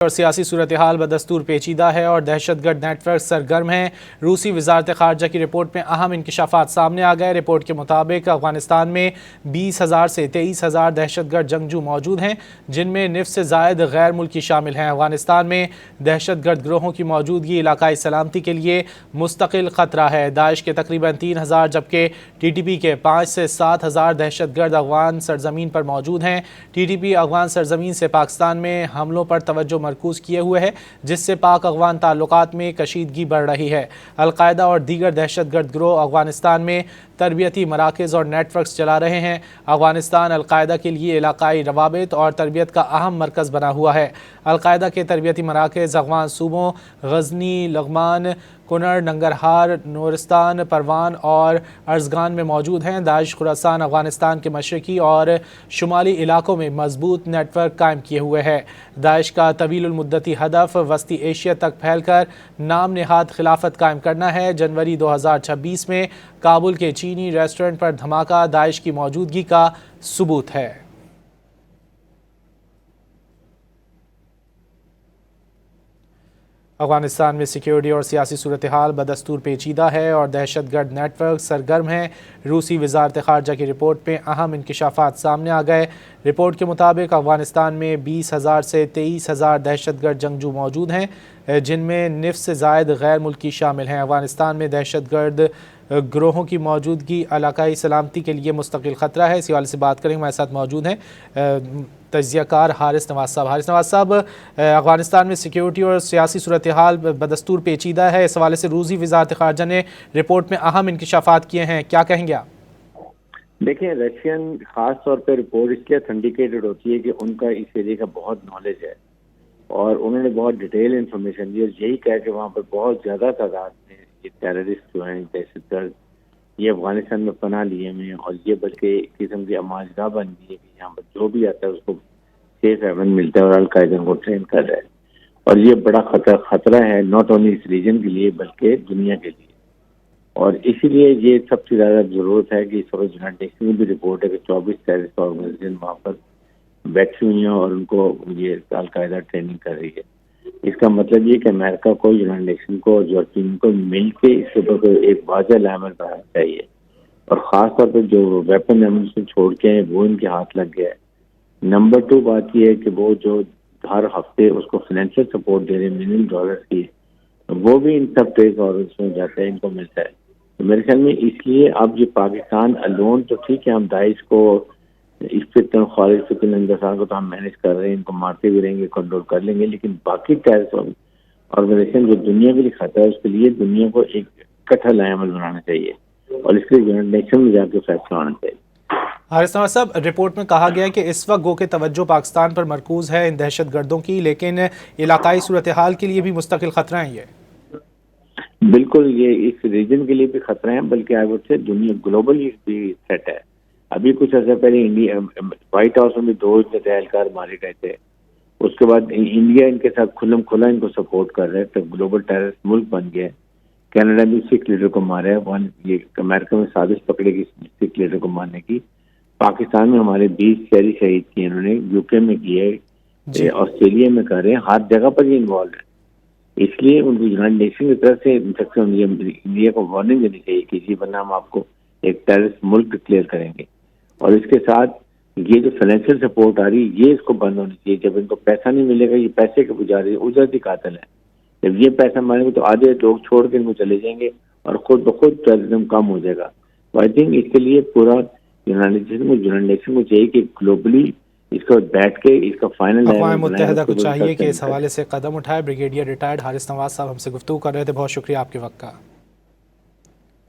اور سیاسی صورتحال بدستور پیچیدہ ہے اور دہشت گرد نیٹ ورک سرگرم ہیں۔ روسی وزارت خارجہ کی رپورٹ میں اہم انکشافات سامنے آ گئے۔ رپورٹ کے مطابق افغانستان میں 20,000 سے 23,000 دہشت گرد جنگجو موجود ہیں، جن میں نصف سے زائد غیر ملکی شامل ہیں۔ افغانستان میں دہشت گرد گروہوں کی موجودگی علاقائی سلامتی کے لیے مستقل خطرہ ہے۔ داعش کے تقریباً 3,000 جبکہ ٹی ٹی پی کے 5 سے 7,000 دہشت گرد افغان سرزمین پر موجود ہیں۔ ٹی ٹی پی افغان سرزمین سے پاکستان میں حملوں پر توجہ مرکوز کیے ہوئے ہے، جس سے پاک افغان تعلقات میں کشیدگی بڑھ رہی ہے۔ القاعدہ اور دیگر دہشت گرد گروہ افغانستان میں تربیتی مراکز اور نیٹ ورکس چلا رہے ہیں۔ افغانستان القاعدہ کے لیے علاقائی روابط اور تربیت کا اہم مرکز بنا ہوا ہے۔ القاعدہ کے تربیتی مراکز افغان صوبوں غزنی، لغمان، کنڑ، ننگرہار، نورستان، پروان اور ارزگان میں موجود ہیں۔ داعش خراسان افغانستان کے مشرقی اور شمالی علاقوں میں مضبوط نیٹ ورک قائم کیے ہوئے ہے۔ داعش کا طویل المدتی ہدف وسطی ایشیا تک پھیل کر نام نہاد خلافت قائم کرنا ہے۔ جنوری 2026 میں کابل کے چینی ریسٹورنٹ پر دھماکہ داعش کی موجودگی کا ثبوت ہے۔ افغانستان میں سیکیورٹی اور سیاسی صورتحال بدستور پیچیدہ ہے اور دہشت گرد نیٹ ورک سرگرم ہیں۔ روسی وزارت خارجہ کی رپورٹ میں اہم انکشافات سامنے آ گئے۔ رپورٹ کے مطابق افغانستان میں 20,000 سے 23,000 دہشت گرد جنگجو موجود ہیں، جن میں نصف سے زائد غیر ملکی شامل ہیں۔ افغانستان میں دہشت گرد گروہوں کی موجودگی علاقائی سلامتی کے لیے مستقل خطرہ ہے۔ اس حوالے سے بات کریں، ہمارے ساتھ موجود ہیں تجزیہ کار حارث نواز صاحب۔ حارث نواز صاحب، افغانستان میں سیکیورٹی اور سیاسی صورتحال بدستور پیچیدہ ہے، اس حوالے سے روسی وزارت خارجہ نے رپورٹ میں اہم انکشافات کیے ہیں، کیا کہیں گے آپ؟ دیکھیں، رشین خاص طور پہ رپورٹ اس لیے اتھینٹیکیٹڈ ہوتی ہے کہ ان کا اس ایریا کا بہت نالج ہے اور انہوں نے بہت ڈیٹیل انفارمیشن دی اور یہی کہا کہ وہاں پر بہت زیادہ تعداد میں یہ ٹیررسٹ جو ہیں، دہشت گرد، یہ افغانستان میں پناہ لیے ہوئے ہیں اور یہ بلکہ ایک قسم کی اماجگاہ بن گئی ہے کہ یہاں پر جو بھی آتا ہے اس کو سیف ہیون ملتا ہے اور القاعدہ کو ٹرین کر رہا ہے۔ اور یہ بڑا خطرہ ہے ناٹ اونلی اس ریجن کے لیے بلکہ دنیا کے لیے، اور اسی لیے یہ سب سے زیادہ ضرورت ہے کہ اس وقت یونائٹڈ نیشن کی بھی رپورٹ ہے کہ 24 ٹیررسٹ آرگنائزیشن وہاں پر بیٹھی ہوئی ہیں اور ان کو یہ القاعدہ ٹریننگ کر رہی ہے۔ اس کا مطلب یہ کہ امریکہ کو، یونائٹڈ نیشن کو اور یورپین کو مل کے اس کے اوپر ایک واضح علامت بنانا چاہیے، اور خاص طور پہ جو ویپن ایمونیشن چھوڑ کے ہیں وہ ان کے ہاتھ لگ گیا ہے۔ نمبر 2 بات یہ ہے کہ وہ جو ہر ہفتے اس کو فائنینشیل سپورٹ دے رہے ہیں $1 ملین کی، وہ بھی ان سب ٹیررسٹ آرگنائزیشن میں جاتا ہے، ان کو ملتا ہے۔ تو میرے خیال میں اس لیے اب یہ پاکستان الون تو ٹھیک ہے، ہم داعش کو اس فتن خارج فتن اندسان کو تو ہم مینج کر رہے ہیں، ان کو مارتے بھی رہیں گے، کنٹرول کر لیں گے، لیکن باقی ٹیررسٹ آرگنائزیشن جو دنیا کے لیے خطرہ ہے اس کے لیے دنیا کو ایک اکٹھا لائحہ عمل بنانا چاہیے اور اس کے لیے یونائٹڈ نیشن میں جا کے فیصلہ ہونا چاہیے۔ حارث نواز صاحب، رپورٹ میں کہا گیا ہے کہ اس وقت گو کہ توجہ پاکستان پر مرکوز ہے ان دہشت گردوں کی، لیکن علاقائی صورتحال کے لیے بھی مستقل خطرہ ہیں یہ۔ بالکل، یہ اس ریجن کے لیے بھی خطرہ ہیں، بلکہ آئی وڈ سے دنیا گلوبلی بھی تھریٹ ہے۔ ابھی کچھ عرصہ پہلے وائٹ ہاؤس میں بھی 2 اہلکار مارے گئے تھے، اس کے بعد انڈیا ان کے ساتھ کھلم کھلا ان کو سپورٹ کر رہا ہے، تو گلوبل ٹیررسٹ ملک بن گیا ہے۔ کینیڈا بھی سکھ لیڈر کو مارا ہے، یہ امریکہ میں سازش پکڑے گی سکھ لیڈر کو مارنے کی۔ پاکستان میں ہمارے 20 شہری شہید کیے انہوں نے، یو کے میں کیے، آسٹریلیا میں کر رہے ہیں، ہر جگہ پر یہ انوالو ہے۔ اس لیے ان کو یونائٹڈ نیشن کی طرف سے انڈیا کو وارننگ دینی چاہیے کہ جی ورنہ ہم آپ کو ایک ٹیررسٹ ملک ڈکلیئر کریں گے، اور اس کے ساتھ یہ جو فائنینشیل سپورٹ آ رہی ہے یہ اس کو بند ہونی چاہیے۔ جب ان کو پیسہ نہیں ملے گا، یہ پیسے کے پجاری اجرتی قاتل ہے، جب یہ پیسہ مانگیں گے تو آدھے لوگ چھوڑ کے ان کو چلے جائیں گے اور خود بخود ٹیررزم کم ہو جائے گا۔ تو آئی تھنک اس کے لیے پورا یونائٹڈ نیشن کو چاہیے کہ گلوبلی اس کو بیٹھ کے اس کا فائنل اقوام متحدہ کو چاہیے کہ اس حوالے سے قدم اٹھائے۔ بریگیڈیئر ریٹائرڈ حارث نواز صاحب ہم سے گفتگو کر رہے تھے، بہت شکریہ آپ کے وقت کا۔